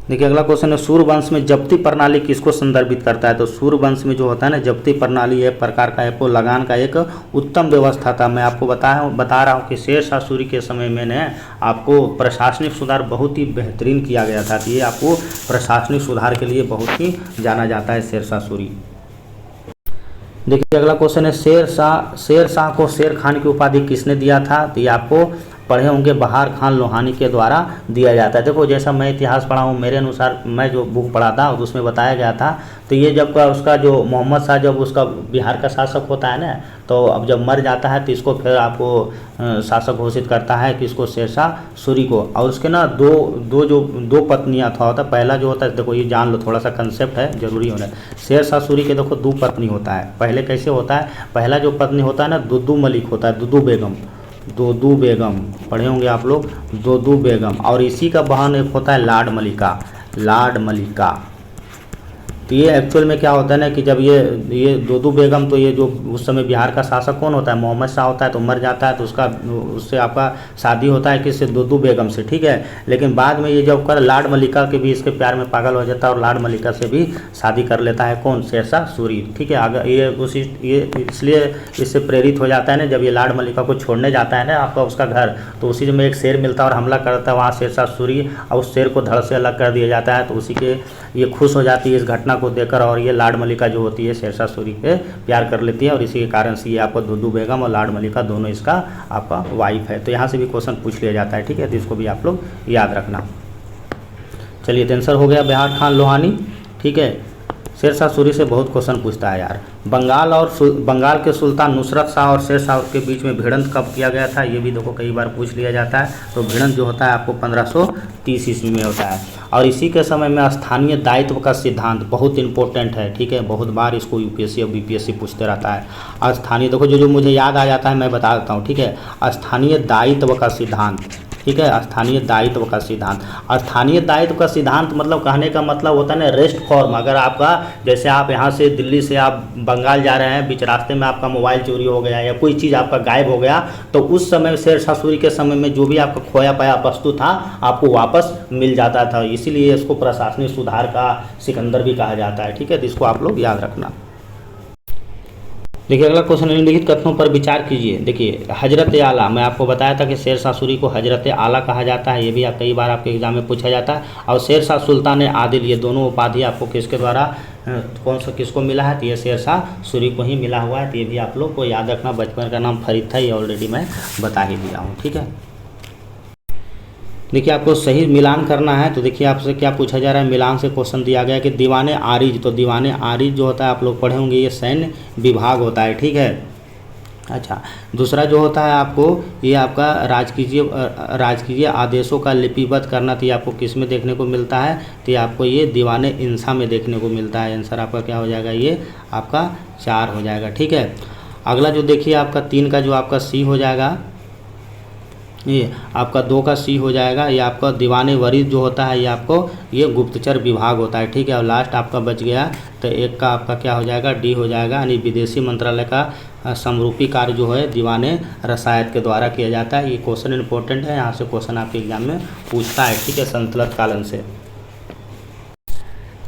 देखिए अगला क्वेश्चन है, सूर्यवंश में जब्ती प्रणाली किसको संदर्भित करता है। तो सूर्यवंश में जो होता है ना, जब्ती प्रणाली एक प्रकार का आपको लगान का एक उत्तम व्यवस्था था। मैं आपको बता रहा हूँ कि शेर शाह सूरी के समय में ने आपको प्रशासनिक सुधार बहुत ही बेहतरीन किया गया था। तो ये आपको प्रशासनिक सुधार के लिए बहुत ही जाना जाता है शेर शाह सूरी। देखिए अगला क्वेश्चन है, शेर शाह को शेर खान की उपाधि किसने दिया था। तो ये आपको पढ़े होंगे बहार खान लोहानी के द्वारा दिया जाता है। देखो जैसा मैं इतिहास पढ़ा हूँ, मेरे अनुसार मैं जो बुक पढ़ा था उसमें बताया गया था, तो ये जब का उसका जो मोहम्मद शाह जब उसका बिहार का शासक होता है ना, तो अब जब मर जाता है तो इसको फिर आपको शासक घोषित करता है कि इसको शेर शाह सूरी को। और उसके ना दो पत्नियाँ होता। पहला जो होता है, देखो ये जान लो, थोड़ा सा कंसेप्ट है, जरूरी होना है। शेर शाह सूरी के देखो 2 पत्नी होता है। पहले कैसे होता है, पहला जो पत्नी होता है ना, दुद्दू मलिक होता है, दुद्दू बेगम पढ़े होंगे आप लोग, दुद्दू बेगम। और इसी का बहन एक होता है लाड मलिका। तो ये एक्चुअल में क्या होता है ना कि जब ये दुद्दू बेगम, तो ये जो उस समय बिहार का शासक कौन होता है, मोहम्मद शाह होता है, तो मर जाता है तो उससे आपका शादी होता है किससे, दुद्दू बेगम से, ठीक है। लेकिन बाद में ये जब कर लाड मलिका के भी इसके प्यार में पागल हो जाता है और लाड मलिका से भी शादी कर लेता है कौन, शेर शाह सूरी, ठीक है। अगर ये इसलिए इससे प्रेरित हो जाता है ना, जब ये लाड मलिका को छोड़ने जाता है ना आपका उसका घर, तो उसी में एक शेर मिलता है और हमला करता है वहाँ शेर शाह सूरी, और उस शेर को धड़ से अलग कर दिया जाता है। तो उसी के ये खुश हो जाती है इस घटना को देखकर, और ये लाड मलिका जो होती है शेर शाह सूरी पे प्यार कर लेती है, और इसी के कारण से ये आपको दुद्दू बेगम और लाड मलिका दोनों इसका आपका वाइफ है। तो यहाँ से भी क्वेश्चन पूछ लिया जाता है, ठीक है, तो इसको भी आप लोग याद रखना। चलिए तो आंसर हो गया बहार खान लोहानी, ठीक है। शेर शाह सूरी से बहुत क्वेश्चन पूछता है यार। बंगाल के सुल्तान नुसरत शाह और शेर शाह के बीच में भिड़ंत कब किया गया था, ये भी देखो कई बार पूछ लिया जाता है। तो भिड़ंत जो होता है आपको 1530 ईस्वी में होता है। और इसी के समय में स्थानीय दायित्व का सिद्धांत बहुत इंपॉर्टेंट है, ठीक है, बहुत बार इसको यूपीएससी और बीपीएससी पूछते रहता है। स्थानीय देखो जो मुझे याद आ जाता है मैं बता देता हूँ, ठीक है। स्थानीय दायित्व का सिद्धांत, ठीक है, स्थानीय दायित्व का सिद्धांत। स्थानीय दायित्व का सिद्धांत मतलब कहने का मतलब होता है ना रेस्ट फॉर्म। अगर आपका जैसे आप यहाँ से दिल्ली से आप बंगाल जा रहे हैं, बीच रास्ते में आपका मोबाइल चोरी हो गया या कोई चीज़ आपका गायब हो गया, तो उस समय शेर शाह सूरी के समय में जो भी आपका खोया पाया वस्तु था आपको वापस मिल जाता था। इसीलिए इसको प्रशासनिक सुधार का सिकंदर भी कहा जाता है, ठीक है, तो इसको आप लोग याद रखना। देखिए अगला क्वेश्चन, निम्नलिखित कथनों पर विचार कीजिए। देखिए हजरत आला, मैं आपको बताया था कि शेर शाह सूरी को हजरत आला कहा जाता है, ये भी कई बार आपके एग्जाम में पूछा जाता है। और शेर शाह सुल्तान आदिल, ये दोनों उपाधि आपको किसके द्वारा किसको मिला है, तो ये शेर शाह सूरी को ही मिला हुआ है। तो ये भी आप लोग को याद रखना। बचपन का नाम फरीद था, ये ऑलरेडी मैं बता ही दिया हूँ, ठीक है। देखिए आपको सही मिलान करना है, तो देखिए आपसे क्या पूछा जा रहा है, मिलान से क्वेश्चन दिया गया कि दीवाने आरिज, तो दीवाने आरिज जो होता है आप लोग पढ़े होंगे, ये सैन्य विभाग होता है, ठीक है। अच्छा, दूसरा जो होता है आपको ये आपका राजकीय आदेशों का लिपिबद्ध करना, तो ये आपको किस में देखने को मिलता है, तो ये आपको ये दीवाने इंसा में देखने को मिलता है। आंसर आपका क्या हो जाएगा, ये आपका 4 हो जाएगा, ठीक है। अगला जो देखिए आपका 3 का जो आपका सी हो जाएगा, ये आपका 2 का सी हो जाएगा, ये आपका दीवाने वरिष्ठ जो होता है ये आपको ये गुप्तचर विभाग होता है, ठीक है। और लास्ट आपका बच गया तो 1 का आपका क्या हो जाएगा, डी हो जाएगा, यानी विदेशी मंत्रालय का समरूपी कार्य जो है दीवाने रसायत के द्वारा किया जाता है। ये क्वेश्चन इंपॉर्टेंट है, यहाँ से क्वेश्चन आपके एग्जाम में पूछता है, ठीक है, संतुलित कालन से।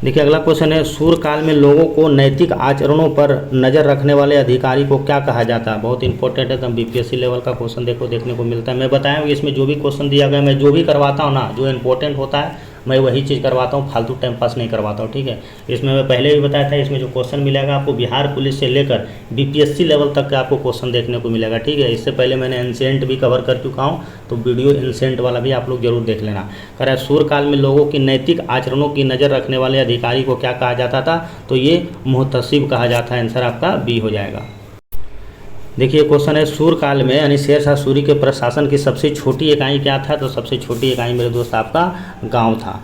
देखिए अगला क्वेश्चन है, सूर्य काल में लोगों को नैतिक आचरणों पर नज़र रखने वाले अधिकारी को क्या कहा जाता है। बहुत इंपॉर्टेंट है, तो बीपीएससी लेवल का क्वेश्चन देखने को मिलता है। मैं बताया इसमें जो भी क्वेश्चन दिया गया, मैं जो भी करवाता हूँ ना, जो इंपॉर्टेंट होता है मैं वही चीज़ करवाता हूँ, फालतू टाइम पास नहीं करवाता हूँ, ठीक है। इसमें मैं पहले भी बताया था, इसमें जो क्वेश्चन मिलेगा आपको बिहार पुलिस से लेकर बीपीएससी लेवल तक का आपको क्वेश्चन देखने को मिलेगा, ठीक है। इससे पहले मैंने एंशिएंट भी कवर कर चुका हूँ, तो वीडियो एंशिएंट वाला भी आप लोग जरूर देख लेना। कह रहा है सूर्य काल में लोगों की नैतिक आचरणों की नज़र रखने वाले अधिकारी को क्या कहा जाता था, तो ये मुहतसिब कहा जाता है। आंसर आपका बी हो जाएगा। देखिए क्वेश्चन है, सूर्य काल में यानी शेरशाह सूरी के प्रशासन की सबसे छोटी इकाई क्या था, तो सबसे छोटी इकाई मेरे दोस्त आपका गांव था।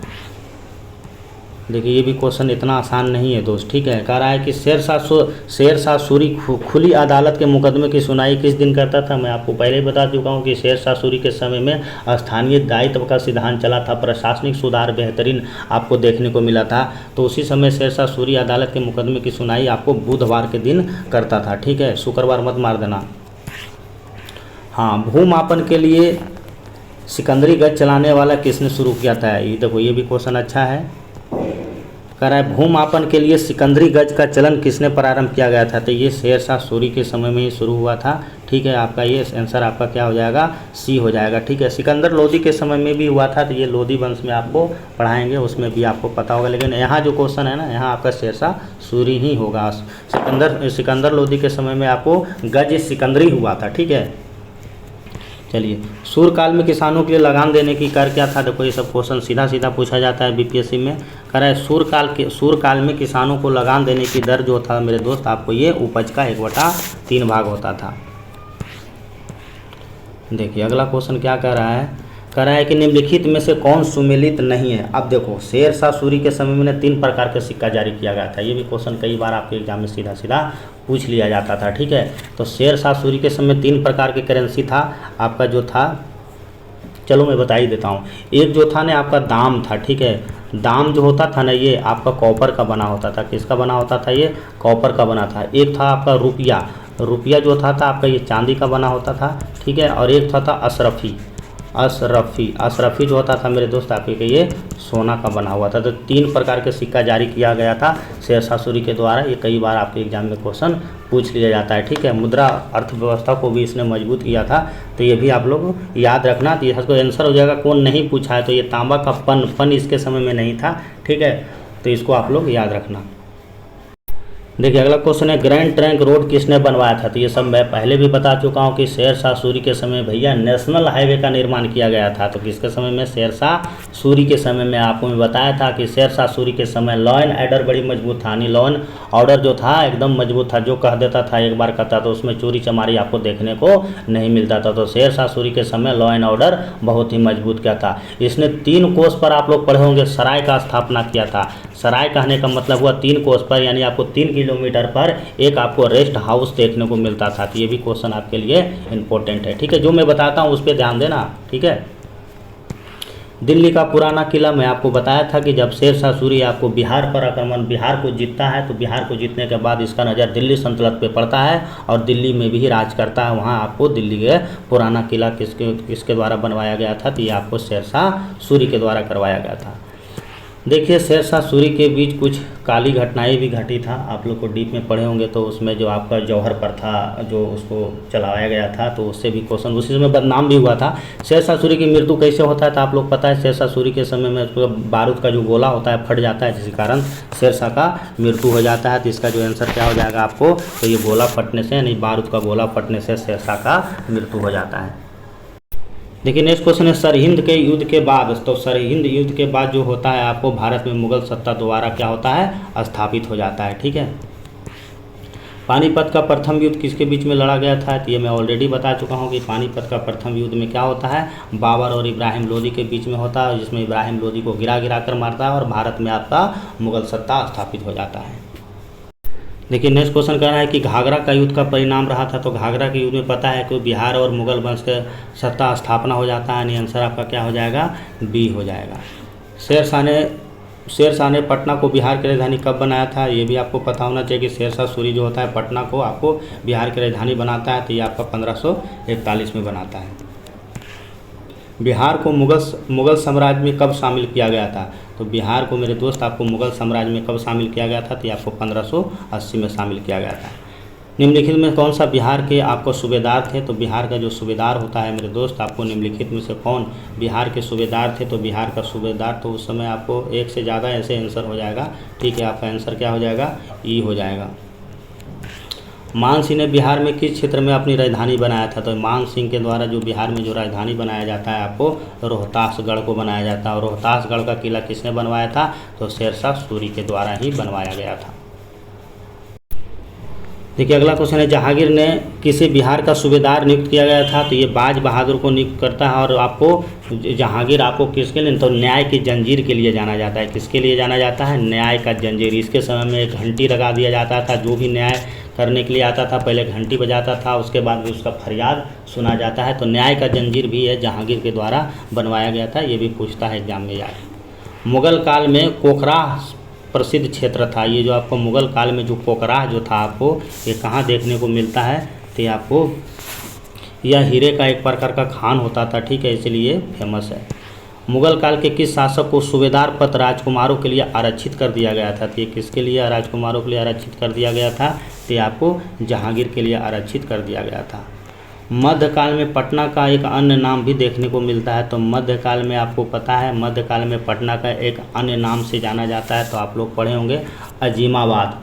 देखिए ये भी क्वेश्चन इतना आसान नहीं है दोस्त, ठीक है। कह रहा है कि शेरशाह सूरी खुली अदालत के मुकदमे की सुनवाई किस दिन करता था। मैं आपको पहले ही बता चुका हूँ कि शेरशाह सूरी के समय में स्थानीय दायित्व का सिद्धांत चला था, प्रशासनिक सुधार बेहतरीन आपको देखने को मिला था, तो उसी समय शेरशाह सूरी अदालत के मुकदमे की सुनवाई आपको बुधवार के दिन करता था, ठीक है। शुक्रवार मत मार देना। हाँ, भूमापन के लिए सिकंदरी गज चलाने वाला किसने शुरू किया था। ये देखो ये भी क्वेश्चन अच्छा है। कह रहा है भूमापन के लिए सिकंदरी गज का चलन किसने प्रारंभ किया गया था, तो ये शेरशाह सूरी के समय में ही शुरू हुआ था, ठीक है। आपका ये आंसर आपका क्या हो जाएगा, सी हो जाएगा, ठीक है। सिकंदर लोदी के समय में भी हुआ था, तो ये लोदी वंश में आपको पढ़ाएंगे, उसमें भी आपको पता होगा, लेकिन यहाँ जो क्वेश्चन है ना, यहाँ आपका शेरशाह सूरी ही होगा। सिकंदर लोदी के समय में आपको गज सिकंदरी हुआ था, ठीक है। चलिए, सूर्य काल में किसानों के लिए लगान देने की कर क्या था। देखो ये सब क्वेश्चन सीधा सीधा पूछा जाता है बीपीएससी में। कह रहा है सूर्य काल में किसानों को लगान देने की दर जो था मेरे दोस्त, आपको ये उपज का 1/3 भाग होता था। देखिए अगला क्वेश्चन क्या कह रहा है, कह रहा है कि निम्नलिखित में से कौन सुमेलित नहीं है। अब देखो शेरशाह सूरी के समय में 3 प्रकार का सिक्का जारी किया गया था। ये भी क्वेश्चन कई बार आपके एग्जाम में सीधा सीधा पूछ लिया जाता था, ठीक है। तो शेरशाह सूरी के समय 3 प्रकार के करेंसी था आपका, जो था चलो मैं बता ही देता हूँ। एक जो था ना आपका दाम था, ठीक है। दाम जो होता था ना, ये आपका कॉपर का बना होता था। किसका बना होता था, ये कॉपर का बना था। एक था आपका रुपया जो था आपका ये चांदी का बना होता था, ठीक है। और एक था अशरफी जो होता था मेरे दोस्त आपके ये सोना का बना हुआ था। तो 3 प्रकार के सिक्का जारी किया गया था शेरशाह सूरी के द्वारा। ये कई बार आपके एग्जाम में क्वेश्चन पूछ लिया जाता है, ठीक है। मुद्रा अर्थव्यवस्था को भी इसने मजबूत किया था, तो ये भी आप लोग याद रखना। तो इसको आंसर हो जाएगा, कौन नहीं पूछा है, तो ये तांबा का पन इसके समय में नहीं था, ठीक है। तो इसको आप लोग याद रखना। देखिए अगला क्वेश्चन है, ग्रैंड ट्रंक रोड किसने बनवाया था। तो ये सब मैं पहले भी बता चुका हूँ कि शेरशाह सूरी के समय भैया नेशनल हाईवे का निर्माण किया गया था। तो किसके समय में, शेरशाह सूरी के समय में। आपको मैं बताया था कि शेरशाह सूरी के समय लॉ एंड ऑर्डर बड़ी मजबूत था, यानी लॉ एंड ऑर्डर जो था एकदम मजबूत था। जो कह देता था एक बार कहता, तो उसमें चोरी चमारी आपको देखने को नहीं मिलता था। तो शेरशाह सूरी के समय लॉ एंड ऑर्डर बहुत ही मजबूत क्या था। इसने 3 कोस पर आप लोग पढ़े होंगे सराय का स्थापना किया था। सराय कहने का मतलब हुआ 3 कोस पर, यानी आपको 3 किलोमीटर पर एक आपको रेस्ट हाउस देखने को मिलता था। तो ये भी क्वेश्चन आपके लिए इंपॉर्टेंट है, ठीक है। जो मैं बताता हूँ उस पर ध्यान देना, ठीक है। दिल्ली का पुराना किला मैं आपको बताया था कि जब शेरशाह सूरी आपको बिहार पर आक्रमण, बिहार को जीतता है, तो बिहार को जीतने के बाद इसका नज़र दिल्ली सल्तनत पे पड़ता है और दिल्ली में भी राज करता है। वहाँ आपको दिल्ली के पुराना किला किसके द्वारा बनवाया गया था, तो ये आपको शेरशाह सूरी के द्वारा करवाया गया था। देखिए शेरशाह सूरी के बीच कुछ काली घटनाएं भी घटी था। आप लोग को डीप में पढ़े होंगे, तो उसमें जो आपका जौहर प्रथा जो उसको चलाया गया था, तो उससे भी क्वेश्चन, उसी समय बदनाम भी हुआ था। शेरशाह सूरी की मृत्यु कैसे होता है, तो आप लोग पता है शेरशाह सूरी के समय में उसको बारूद का जो गोला होता है फट जाता है, जिसके कारण शेरशाह का मृत्यु हो जाता है। तो इसका जो आंसर क्या हो जाएगा आपको, तो ये गोला फटने से, यानी बारूद का गोला फटने से शेरशाह का मृत्यु हो जाता है। देखिए नेक्स्ट क्वेश्चन है, सरहिंद के युद्ध के बाद, तो सरहिंद युद्ध के बाद जो होता है आपको भारत में मुगल सत्ता दोबारा क्या होता है, स्थापित हो जाता है, ठीक है। पानीपत का प्रथम युद्ध किसके बीच में लड़ा गया था, तो ये मैं ऑलरेडी बता चुका हूँ कि पानीपत का प्रथम युद्ध में क्या होता है, बाबर और इब्राहिम लोदी के बीच में होता है, जिसमें इब्राहिम लोदी को गिरा कर मारता है और भारत में आपका मुगल सत्ता स्थापित हो जाता है। देखिए नेक्स्ट क्वेश्चन कह रहा है कि घाघरा का युद्ध का परिणाम रहा था। तो घाघरा के युद्ध में पता है कि बिहार और मुगल वंश के सत्ता स्थापना हो जाता है, यानी आंसर आपका क्या हो जाएगा, बी हो जाएगा। शेरशाह ने पटना को बिहार की राजधानी कब बनाया था, ये भी आपको पता होना चाहिए कि शेरशाह सूरी जो होता है पटना को आपको बिहार की राजधानी बनाता है, तो ये आपका 1541 में बनाता है। बिहार को मुगल साम्राज्य में कब शामिल किया गया था, तो बिहार को मेरे दोस्त आपको मुगल साम्राज्य में कब शामिल किया गया था, तो ये आपको 1580 में शामिल किया गया था। निम्नलिखित में कौन सा बिहार के आपको सूबेदार थे, तो बिहार का जो सूबेदार होता है मेरे दोस्त, आपको निम्नलिखित में से कौन बिहार के सूबेदार थे, तो बिहार का सूबेदार तो उस समय आपको एक से ज़्यादा ऐसे आंसर हो जाएगा, ठीक है। आपका आंसर क्या हो जाएगा, ई हो जाएगा। मान सिंह ने बिहार में किस क्षेत्र में अपनी राजधानी बनाया था, तो मान सिंह के द्वारा जो बिहार में जो राजधानी बनाया जाता है आपको रोहतासगढ़ को बनाया जाता है। और रोहतासगढ़ का किला किसने बनवाया था, तो शेरशाह सूरी के द्वारा ही बनवाया गया था। देखिए अगला क्वेश्चन है, जहांगीर ने किसे बिहार का सूबेदार नियुक्त किया गया था, तो ये बाज बहादुर को नियुक्त करता है। और आपको जहांगीर आपको किसके लिए, तो न्याय की जंजीर के लिए जाना जाता है। किसके लिए जाना जाता है, न्याय का जंजीर। इसके समय में एक घंटी लगा दिया जाता था, जो भी न्याय करने के लिए आता था पहले घंटी बजाता था, उसके बाद भी उसका फरियाद सुना जाता है। तो न्याय का जंजीर भी है जहांगीर के द्वारा बनवाया गया था, ये भी पूछता है एग्जाम में यार। मुगल काल में कोखराह प्रसिद्ध क्षेत्र था। ये जो आपको मुगल काल में जो कोखराह जो था आपको ये कहाँ देखने को मिलता है, तो ये आपको यह हीरे का एक प्रकार का खान होता था, ठीक है, इसलिए फेमस है। मुगल काल के किस शासक को सूबेदार पद राजकुमारों के लिए आरक्षित कर दिया गया था, तो ये किसके लिए राजकुमारों के लिए आरक्षित कर दिया गया था, तो ये आपको जहांगीर के लिए आरक्षित कर दिया गया था। मध्यकाल में पटना का एक अन्य नाम भी देखने को मिलता है। तो मध्यकाल में आपको पता है मध्यकाल में पटना का एक अन्य नाम से जाना जाता है, तो आप लोग पढ़े होंगे अजीमाबाद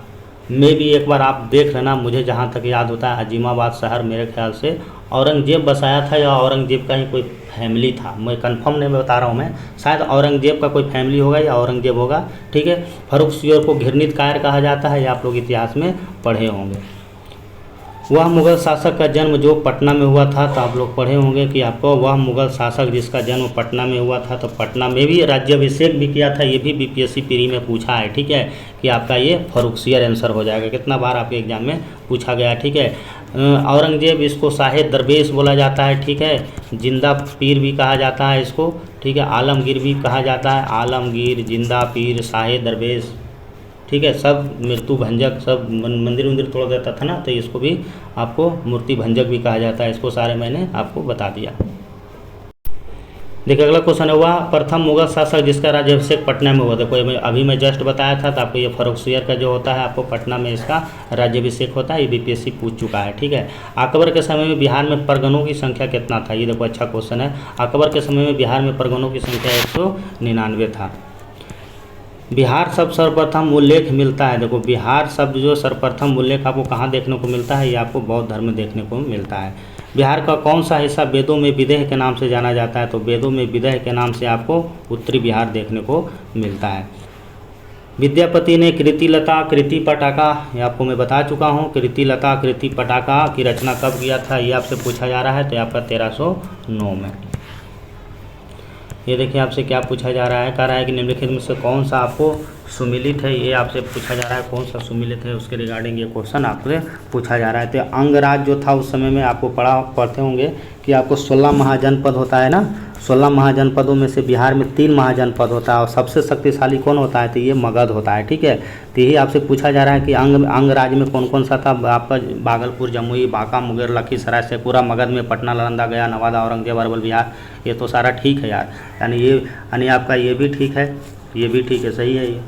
में भी एक बार आप देख लेना। मुझे जहाँ तक याद होता है अजीमाबाद शहर मेरे ख्याल से औरंगजेब बसाया था या औरंगजेब का ही कोई फैमिली था, मैं कंफर्म नहीं बता रहा हूँ, मैं शायद औरंगजेब का कोई फैमिली होगा या औरंगजेब होगा, ठीक है। फर्रुखसियोर को घृणित कायर कहा जाता है, या आप लोग इतिहास में पढ़े होंगे। वह मुगल शासक का जन्म जो पटना में हुआ था, तो आप लोग पढ़े होंगे कि आपको वह मुगल शासक जिसका जन्म पटना में हुआ था, तो पटना में भी राज्याभिषेक भी किया था। ये भी बीपीएससी प्री में पूछा है, ठीक है, कि आपका ये फर्रुखसियर आंसर हो जाएगा। कितना बार आपके एग्जाम में पूछा गया, ठीक है। औरंगजेब इसको शाहे दरवेश बोला जाता है, ठीक है। जिंदा पीर भी कहा जाता है इसको, ठीक है। आलमगीर भी कहा जाता है, आलमगीर, जिंदा पीर, शाहे दरवेश, ठीक है। सब मृत्यु भंजक, सब मंदिर वंदिर तोड़ देता था ना, तो इसको भी आपको मूर्ति भंजक भी कहा जाता है। इसको सारे मैंने आपको बता दिया। देखिए अगला क्वेश्चन है, वह प्रथम मुगल शासक जिसका राज्याभिषेक पटना में हुआ। देखो अभी मैं जस्ट बताया था, तो आपको ये फर्रुखसियर का जो होता है आपको पटना में इसका राज्याभिषेक होता है, ये बीपीएससी पूछ चुका है, ठीक है। अकबर के समय में बिहार में परगनों की संख्या कितना था, ये देखो अच्छा क्वेश्चन है। अकबर के समय में बिहार में परगनों की संख्या 199 था। बिहार शब्द सर्वप्रथम उल्लेख मिलता है, देखो बिहार शब्द जो सर्वप्रथम उल्लेख आपको कहाँ देखने को मिलता है, ये आपको बौद्ध धर्म में देखने को मिलता है। बिहार का कौन सा हिस्सा वेदों में विदेह के नाम से जाना जाता है, तो वेदों में विदेह के नाम से आपको उत्तरी बिहार देखने को मिलता है। विद्यापति ने कृतिलता कृति पटाखा, ये आपको मैं बता चुका हूँ, कृतिलता कृति पटाखा की रचना कब किया था, ये आपसे पूछा जा रहा है, तो आपका 1309 में। ये देखिए आपसे क्या पूछा जा रहा है, कह रहा है कि निम्नलिखित में से कौन सा आपको सुमिलित है, ये आपसे पूछा जा रहा है कौन सा सुमिलित है, उसके रिगार्डिंग ये क्वेश्चन आपसे पूछा जा रहा है। तो अंगराज जो था उस समय में आपको पढ़ते होंगे कि आपको 16 महाजनपद होता है ना, 16 महाजनपदों में से बिहार में 3 महाजनपद होता है, और सबसे शक्तिशाली कौन होता है, तो ये मगध होता है, ठीक है। तो यही आपसे पूछा जा रहा है कि अंगराज में कौन कौन सा था, आपका भागलपुर, जमुई, बांका, मुंगेर, लखीसराय, शेखपुरा, मगध में पटना, नालंदा, गया, नवादा, औरंगजेब, अरवल, बिहार। ये तो सारा ठीक है यार, यानी आपका ये भी ठीक है, ये भी ठीक है, सही है ये।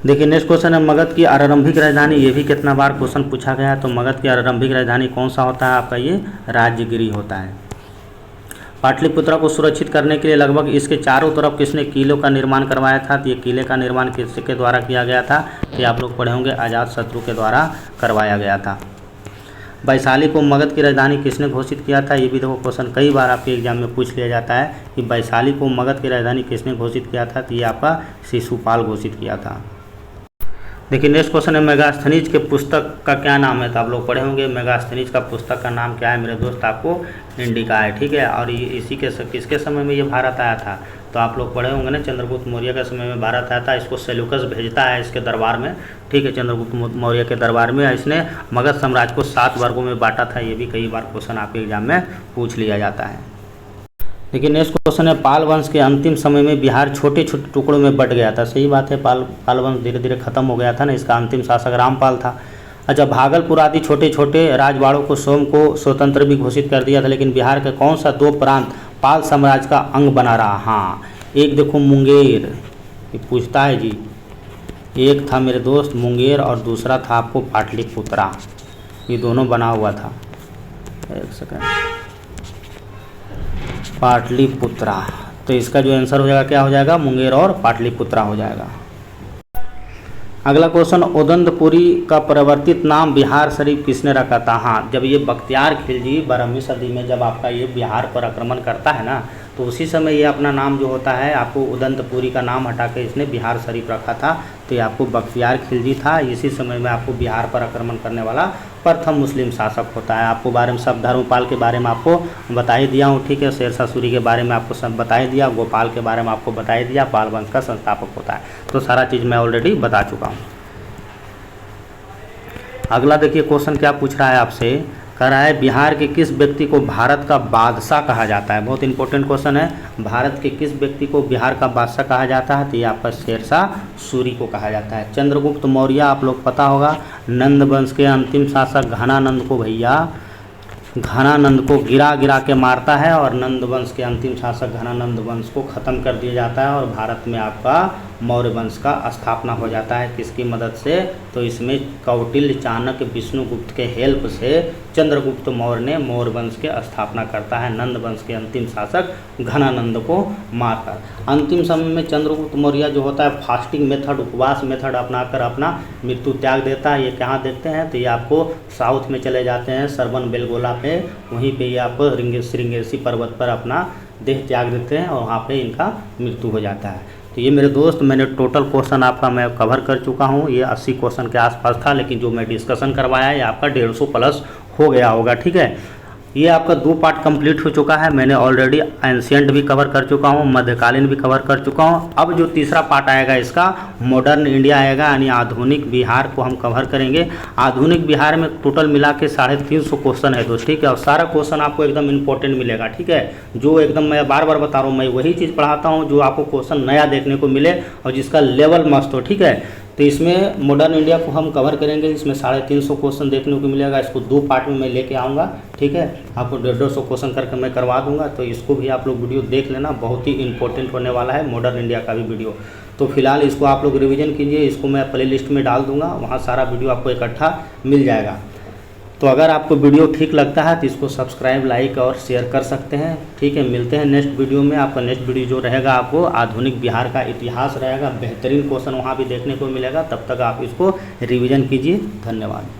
देखिए नेक्स्ट क्वेश्चन है, मगध की आरंभिक राजधानी, ये भी कितना बार क्वेश्चन पूछा गया है। तो मगध की आरंभिक राजधानी कौन सा होता है, आपका ये राजगिरी होता है। पाटलिपुत्रा को सुरक्षित करने के लिए लगभग इसके चारों तरफ किसने किलों का निर्माण करवाया था, तो ये किले का निर्माण किसके द्वारा किया गया था, ये आप लोग पढ़े होंगे अजातशत्रु के द्वारा करवाया गया था। वैशाली को मगध की राजधानी किसने घोषित किया था, ये भी देखो क्वेश्चन कई बार आपके एग्जाम में पूछ लिया जाता है कि वैशाली को मगध की राजधानी किसने घोषित किया था, तो ये आपका शिशुपाल घोषित किया था। देखिए नेक्स्ट क्वेश्चन है, मेगास्थनीज के पुस्तक का क्या नाम है, तो आप लोग पढ़े होंगे मेगास्थनीज का पुस्तक का नाम क्या है मेरे दोस्त, आपको इंडिका है, ठीक है। और ये इसी के किसके समय में ये भारत आया था, तो आप लोग पढ़े होंगे ना, चंद्रगुप्त मौर्य के समय में भारत आया था, इसको सेल्यूकस भेजता है इसके दरबार में, ठीक है, चंद्रगुप्त मौर्य के दरबार में। इसने मगध साम्राज्य को 7 वर्गों में बांटा था, ये भी कई बार क्वेश्चन आपके एग्जाम में पूछ लिया जाता है। देखिए नेक्स्ट क्वेश्चन है, पाल वंश के अंतिम समय में बिहार छोटे छोटे टुकड़ों में बट गया था। सही बात है, पाल वंश धीरे धीरे खत्म हो गया था ना, इसका अंतिम शासक रामपाल था। अच्छा, भागलपुर आदि छोटे छोटे राजवाड़ों को स्वयं को स्वतंत्र भी घोषित कर दिया था, लेकिन बिहार का कौन सा 2 प्रांत पाल साम्राज्य का अंग बना रहा? हाँ, एक देखो मुंगेर, ये पूछता है जी, एक था मेरे दोस्त मुंगेर और दूसरा था आपको पाटलिपुत्रा, ये दोनों बना हुआ था। एक सेकंड, पाटलिपुत्रा, तो इसका जो आंसर हो जाएगा क्या हो जाएगा? मुंगेर और पाटलिपुत्रा हो जाएगा। अगला क्वेश्चन, उदंतपुरी का परिवर्तित नाम बिहार शरीफ किसने रखा था? हाँ, जब ये बख्तियार खिलजी 12वीं सदी में जब आपका ये बिहार पर आक्रमण करता है ना, तो उसी समय ये अपना नाम जो होता है आपको उदंतपुरी का नाम हटा के इसने बिहार शरीफ रखा था। तो ये आपको बख्तियार खिलजी था, इसी समय में आपको बिहार पर आक्रमण करने वाला प्रथम मुस्लिम शासक होता है। आपको बारे में सब, धर्मपाल के बारे में आपको बता ही दिया हूँ, ठीक है, शेरशाह सूरी के बारे में आपको सब बता ही दिया, गोपाल के बारे में आपको बता ही दिया, पाल वंश का संस्थापक होता है, तो सारा चीज़ मैं ऑलरेडी बता चुका हूँ। अगला देखिए क्वेश्चन क्या पूछ रहा है आपसे, कह रहा है बिहार के किस व्यक्ति को भारत का बादशाह कहा जाता है? बहुत इंपॉर्टेंट क्वेश्चन है, भारत के किस व्यक्ति को बिहार का बादशाह कहा जाता है? तो ये आपका शेरशाह सूरी को कहा जाता है। चंद्रगुप्त मौर्य आप लोग पता होगा, नंद वंश के अंतिम शासक घनानंद को, भैया घनानंद को गिरा के मारता है और नंद वंश के अंतिम शासक घनानंद वंश को ख़त्म कर दिया जाता है और भारत में आपका मौर्य वंश का स्थापना हो जाता है। किसकी मदद से? तो इसमें कौटिल्य, चाणक्य, विष्णुगुप्त के हेल्प से चंद्रगुप्त मौर्य ने मौर्य वंश की स्थापना करता है, नंद वंश के अंतिम शासक घनानंद को मारकर। अंतिम समय में चंद्रगुप्त मौर्य जो होता है फास्टिंग मेथड, उपवास मेथड अपनाकर अपना मृत्यु त्याग देता है। ये कहाँ देखते हैं? तो ये आपको साउथ में चले जाते हैं, सरवन बेलगोला पे, वहीं पे ये आपको श्रृंगेरी पर्वत पर अपना देह त्याग देते हैं और वहाँ पे इनका मृत्यु हो जाता है। तो ये मेरे दोस्त, मैंने टोटल क्वेश्चन आपका मैं कवर कर चुका हूँ, ये 80 क्वेश्चन के आसपास था, लेकिन जो मैं डिस्कशन करवाया है ये आपका 150 प्लस हो गया होगा, ठीक है। ये आपका 2 पार्ट कंप्लीट हो चुका है, मैंने ऑलरेडी एंशिएंट भी कवर कर चुका हूँ, मध्यकालीन भी कवर कर चुका हूँ। अब जो तीसरा पार्ट आएगा इसका मॉडर्न इंडिया आएगा, यानी आधुनिक बिहार को हम कवर करेंगे। आधुनिक बिहार में टोटल मिला के 350 क्वेश्चन है दोस्त, ठीक है, और सारा क्वेश्चन आपको एकदम इंपॉर्टेंट मिलेगा, ठीक है। जो एकदम मैं बार बार बता रहा हूँ, मैं वही चीज़ पढ़ाता हूँ जो आपको क्वेश्चन नया देखने को मिले और जिसका लेवल मस्त हो, ठीक है। तो इसमें मॉडर्न इंडिया को हम कवर करेंगे, इसमें 350 क्वेश्चन देखने को मिलेगा। इसको 2 पार्ट में मैं लेके आऊँगा, ठीक है, आपको 150 क्वेश्चन करके मैं करवा दूंगा। तो इसको भी आप लोग वीडियो देख लेना, बहुत ही इंपॉर्टेंट होने वाला है मॉडर्न इंडिया का भी वीडियो। तो फिलहाल इसको आप लोग रिवीजन कीजिए, इसको मैं प्ले लिस्ट में डाल दूँगा, वहाँ सारा वीडियो आपको इकट्ठा मिल जाएगा। तो अगर आपको वीडियो ठीक लगता है तो इसको सब्सक्राइब, लाइक और शेयर कर सकते हैं, ठीक है। मिलते हैं नेक्स्ट वीडियो में। आपका नेक्स्ट वीडियो जो रहेगा आपको आधुनिक बिहार का इतिहास रहेगा, बेहतरीन क्वेश्चन वहाँ भी देखने को मिलेगा। तब तक आप इसको रिवीजन कीजिए। धन्यवाद।